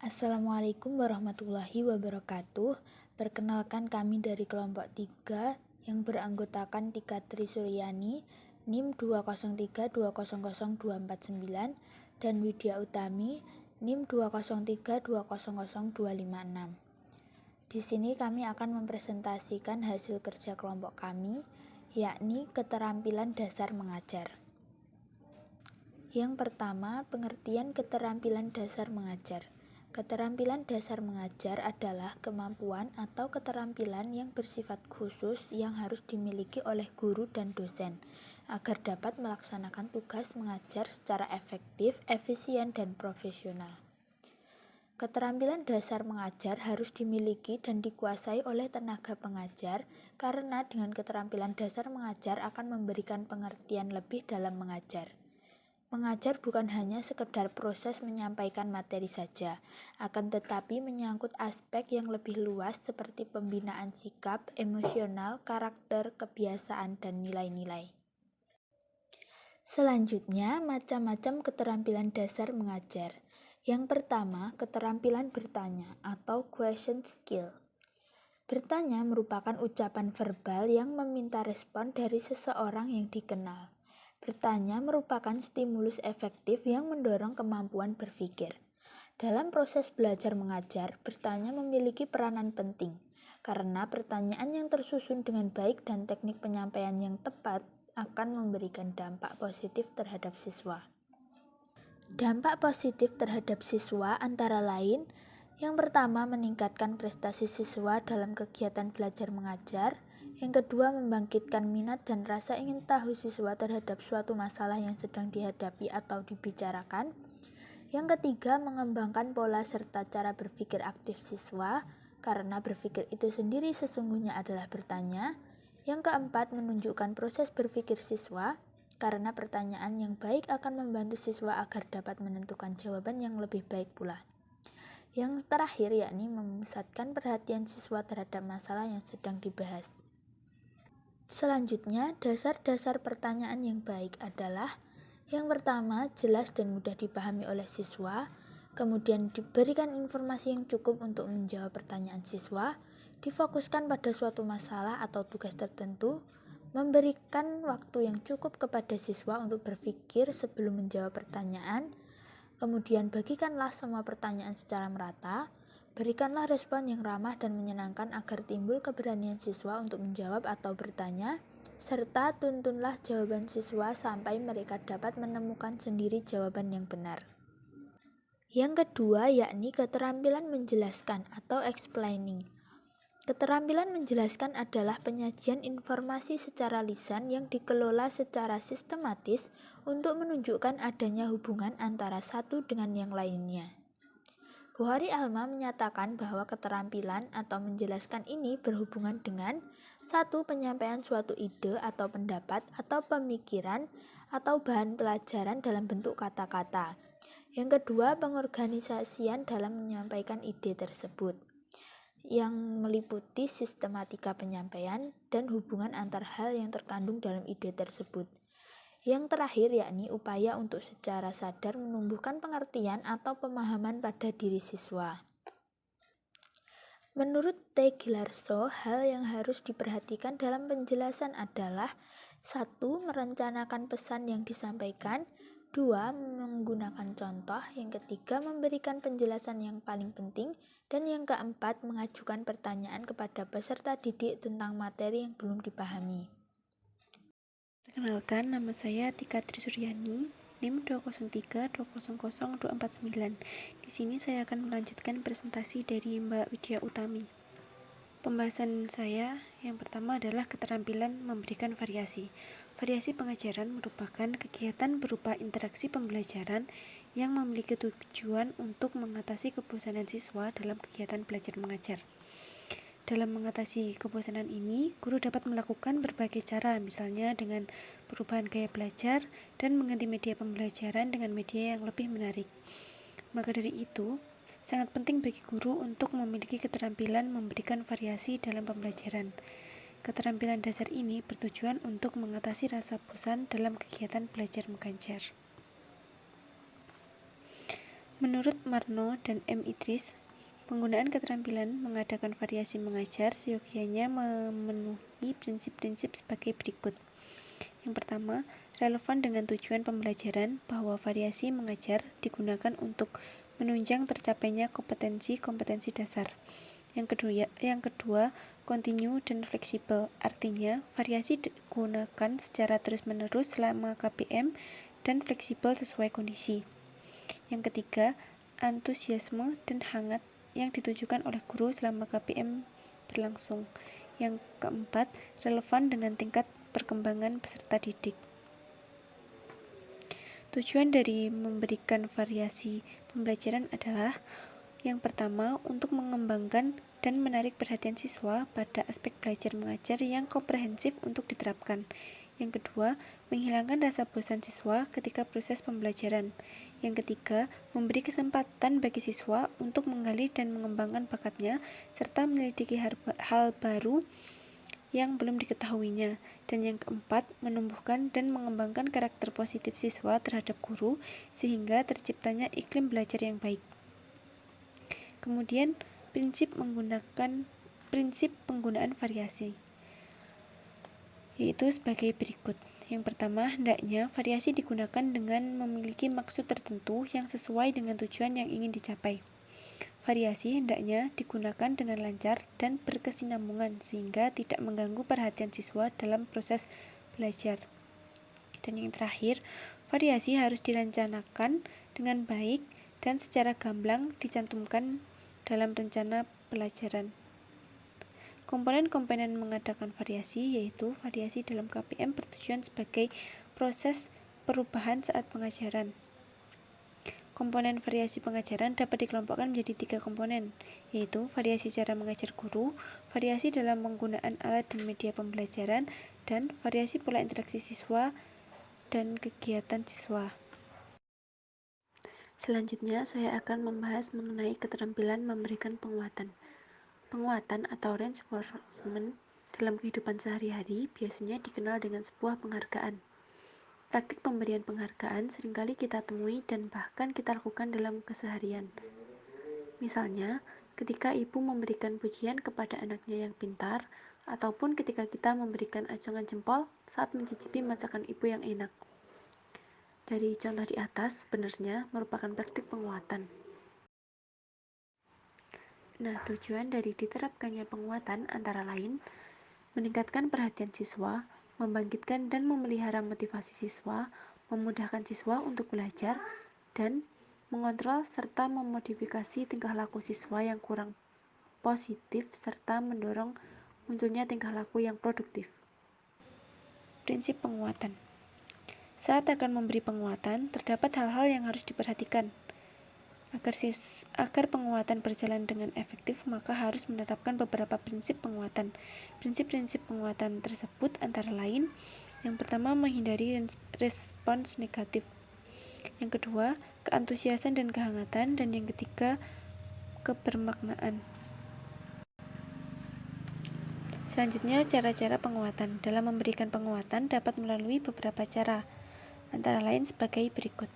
Assalamualaikum warahmatullahi wabarakatuh. Perkenalkan kami dari kelompok 3 yang beranggotakan Tika Trisuryani, NIM 203200249 dan Widya Utami, NIM 203200256. Di sini kami akan mempresentasikan hasil kerja kelompok kami, yakni keterampilan dasar mengajar. Yang pertama, pengertian keterampilan dasar mengajar. Keterampilan dasar mengajar adalah kemampuan atau keterampilan yang bersifat khusus yang harus dimiliki oleh guru dan dosen agar dapat melaksanakan tugas mengajar secara efektif, efisien, dan profesional. Keterampilan dasar mengajar harus dimiliki dan dikuasai oleh tenaga pengajar karena dengan keterampilan dasar mengajar akan memberikan pengertian lebih dalam mengajar. Mengajar bukan hanya sekedar proses menyampaikan materi saja, akan tetapi menyangkut aspek yang lebih luas seperti pembinaan sikap, emosional, karakter, kebiasaan, dan nilai-nilai. Selanjutnya, macam-macam keterampilan dasar mengajar. Yang pertama, keterampilan bertanya atau question skill. Bertanya merupakan ucapan verbal yang meminta respon dari seseorang yang dikenal. Bertanya merupakan stimulus efektif yang mendorong kemampuan berpikir. Dalam proses belajar mengajar, bertanya memiliki peranan penting, karena pertanyaan yang tersusun dengan baik dan teknik penyampaian yang tepat akan memberikan dampak positif terhadap siswa. Dampak positif terhadap siswa antara lain, yang pertama meningkatkan prestasi siswa dalam kegiatan belajar mengajar, yang kedua membangkitkan minat dan rasa ingin tahu siswa terhadap suatu masalah yang sedang dihadapi atau dibicarakan, yang ketiga mengembangkan pola serta cara berpikir aktif siswa, karena berpikir itu sendiri sesungguhnya adalah bertanya, yang keempat menunjukkan proses berpikir siswa, karena pertanyaan yang baik akan membantu siswa agar dapat menentukan jawaban yang lebih baik pula. Yang terakhir yakni memusatkan perhatian siswa terhadap masalah yang sedang dibahas. Selanjutnya, dasar-dasar pertanyaan yang baik adalah yang pertama, jelas dan mudah dipahami oleh siswa, kemudian diberikan informasi yang cukup untuk menjawab pertanyaan siswa, difokuskan pada suatu masalah atau tugas tertentu, memberikan waktu yang cukup kepada siswa untuk berpikir sebelum menjawab pertanyaan, kemudian bagikanlah semua pertanyaan secara merata, berikanlah respon yang ramah dan menyenangkan agar timbul keberanian siswa untuk menjawab atau bertanya, serta tuntunlah jawaban siswa sampai mereka dapat menemukan sendiri jawaban yang benar. Yang kedua yakni keterampilan menjelaskan atau explaining. Keterampilan menjelaskan adalah penyajian informasi secara lisan yang dikelola secara sistematis untuk menunjukkan adanya hubungan antara satu dengan yang lainnya. Bukhari Alma menyatakan bahwa keterampilan atau menjelaskan ini berhubungan dengan 1. Penyampaian suatu ide atau pendapat atau pemikiran atau bahan pelajaran dalam bentuk kata-kata. Yang kedua, pengorganisasian dalam menyampaikan ide tersebut, yang meliputi sistematika penyampaian dan hubungan antar hal yang terkandung dalam ide tersebut. Yang terakhir yakni upaya untuk secara sadar menumbuhkan pengertian atau pemahaman pada diri siswa. Menurut T. Gilarso, hal yang harus diperhatikan dalam penjelasan adalah 1. Merencanakan pesan yang disampaikan, 2. Menggunakan contoh, yang ketiga memberikan penjelasan yang paling penting, dan yang keempat mengajukan pertanyaan kepada peserta didik tentang materi yang belum dipahami. Perkenalkan, nama saya Tika Trisuryani, NIM 203200249. Di sini saya akan melanjutkan presentasi dari Mbak Widya Utami. Pembahasan saya yang pertama adalah keterampilan memberikan variasi. Variasi pengajaran merupakan kegiatan berupa interaksi pembelajaran yang memiliki tujuan untuk mengatasi kebosanan siswa dalam kegiatan belajar mengajar. Dalam mengatasi kebosanan ini, guru dapat melakukan berbagai cara, misalnya dengan perubahan gaya belajar dan mengganti media pembelajaran dengan media yang lebih menarik. Maka dari itu, sangat penting bagi guru untuk memiliki keterampilan memberikan variasi dalam pembelajaran. Keterampilan dasar ini bertujuan untuk mengatasi rasa bosan dalam kegiatan belajar mengajar. Menurut Marno dan M. Idris, penggunaan keterampilan mengadakan variasi mengajar seyogianya memenuhi prinsip-prinsip sebagai berikut. Yang pertama, relevan dengan tujuan pembelajaran bahwa variasi mengajar digunakan untuk menunjang tercapainya kompetensi-kompetensi dasar. Yang kedua, kontinu dan fleksibel, artinya variasi digunakan secara terus-menerus selama KPM dan fleksibel sesuai kondisi. Yang ketiga, antusiasme dan hangat yang ditujukan oleh guru selama KPM berlangsung. Yang keempat, relevan dengan tingkat perkembangan peserta didik. Tujuan dari memberikan variasi pembelajaran adalah yang pertama, untuk mengembangkan dan menarik perhatian siswa pada aspek belajar mengajar yang komprehensif untuk diterapkan. Yang kedua, menghilangkan rasa bosan siswa ketika proses pembelajaran. Yang ketiga, memberi kesempatan bagi siswa untuk menggali dan mengembangkan bakatnya, serta menyelidiki hal baru yang belum diketahuinya. Dan yang keempat, menumbuhkan dan mengembangkan karakter positif siswa terhadap guru, sehingga terciptanya iklim belajar yang baik. Kemudian, prinsip penggunaan variasi, yaitu sebagai berikut. Yang pertama, hendaknya variasi digunakan dengan memiliki maksud tertentu yang sesuai dengan tujuan yang ingin dicapai. Variasi hendaknya digunakan dengan lancar dan berkesinambungan sehingga tidak mengganggu perhatian siswa dalam proses belajar. Dan yang terakhir, variasi harus direncanakan dengan baik dan secara gamblang dicantumkan dalam rencana pelajaran. Komponen-komponen mengadakan variasi yaitu variasi dalam KPM bertujuan sebagai proses perubahan saat pengajaran. Komponen variasi pengajaran dapat dikelompokkan menjadi 3 komponen, yaitu variasi cara mengajar guru, variasi dalam penggunaan alat dan media pembelajaran, dan variasi pola interaksi siswa dan kegiatan siswa. Selanjutnya, saya akan membahas mengenai keterampilan memberikan penguatan. Penguatan atau reinforcement dalam kehidupan sehari-hari biasanya dikenal dengan sebuah penghargaan. Praktik pemberian penghargaan seringkali kita temui dan bahkan kita lakukan dalam keseharian. Misalnya, ketika ibu memberikan pujian kepada anaknya yang pintar, ataupun ketika kita memberikan acungan jempol saat mencicipi masakan ibu yang enak. Dari contoh di atas, sebenarnya merupakan praktik penguatan. Nah, tujuan dari diterapkannya penguatan antara lain meningkatkan perhatian siswa, membangkitkan dan memelihara motivasi siswa, memudahkan siswa untuk belajar, dan mengontrol serta memodifikasi tingkah laku siswa yang kurang positif serta mendorong munculnya tingkah laku yang produktif. Prinsip penguatan. Saat akan memberi penguatan, terdapat hal-hal yang harus diperhatikan. Agar penguatan berjalan dengan efektif, maka harus menerapkan beberapa prinsip penguatan. Prinsip-prinsip penguatan tersebut antara lain, yang pertama, menghindari respons negatif. Yang kedua, keantusiasan dan kehangatan. Dan yang ketiga, kebermaknaan. Selanjutnya, cara-cara penguatan. Dalam memberikan penguatan dapat melalui beberapa cara, antara lain sebagai berikut.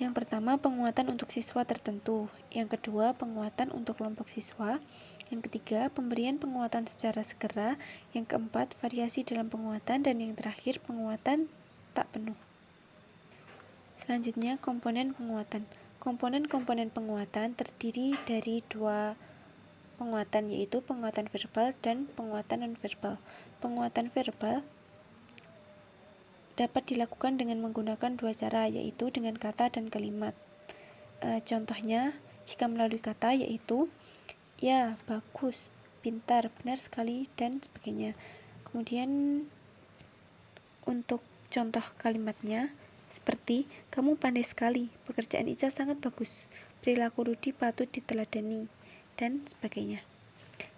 Yang pertama, penguatan untuk siswa tertentu. Yang kedua, penguatan untuk kelompok siswa. Yang ketiga, pemberian penguatan secara segera. Yang keempat, variasi dalam penguatan. Dan yang terakhir, penguatan tak penuh. Selanjutnya, komponen penguatan. Komponen-komponen penguatan terdiri dari 2 penguatan, yaitu penguatan verbal dan penguatan nonverbal. Penguatan verbal dapat dilakukan dengan menggunakan 2 cara, yaitu dengan kata dan kalimat. Contohnya, jika melalui kata yaitu ya, bagus, pintar, benar sekali, dan sebagainya. Kemudian untuk contoh kalimatnya seperti kamu pandai sekali, pekerjaan Ica sangat bagus, perilaku Rudi patut diteladani, dan sebagainya.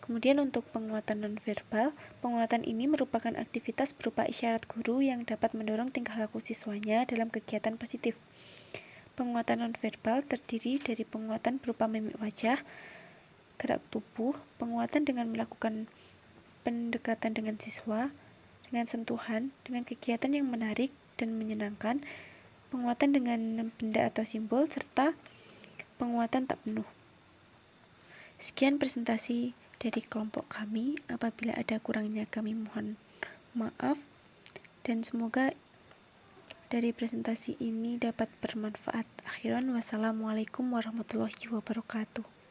Kemudian untuk penguatan nonverbal, penguatan ini merupakan aktivitas berupa isyarat guru yang dapat mendorong tingkah laku siswanya dalam kegiatan positif. Penguatan nonverbal terdiri dari penguatan berupa mimik wajah, gerak tubuh, penguatan dengan melakukan pendekatan dengan siswa, dengan sentuhan, dengan kegiatan yang menarik dan menyenangkan, penguatan dengan benda atau simbol, serta penguatan tak penuh. Sekian presentasi dari kelompok kami. Apabila ada kurangnya kami mohon maaf, dan semoga dari presentasi ini dapat bermanfaat. Akhiran, wassalamualaikum warahmatullahi wabarakatuh.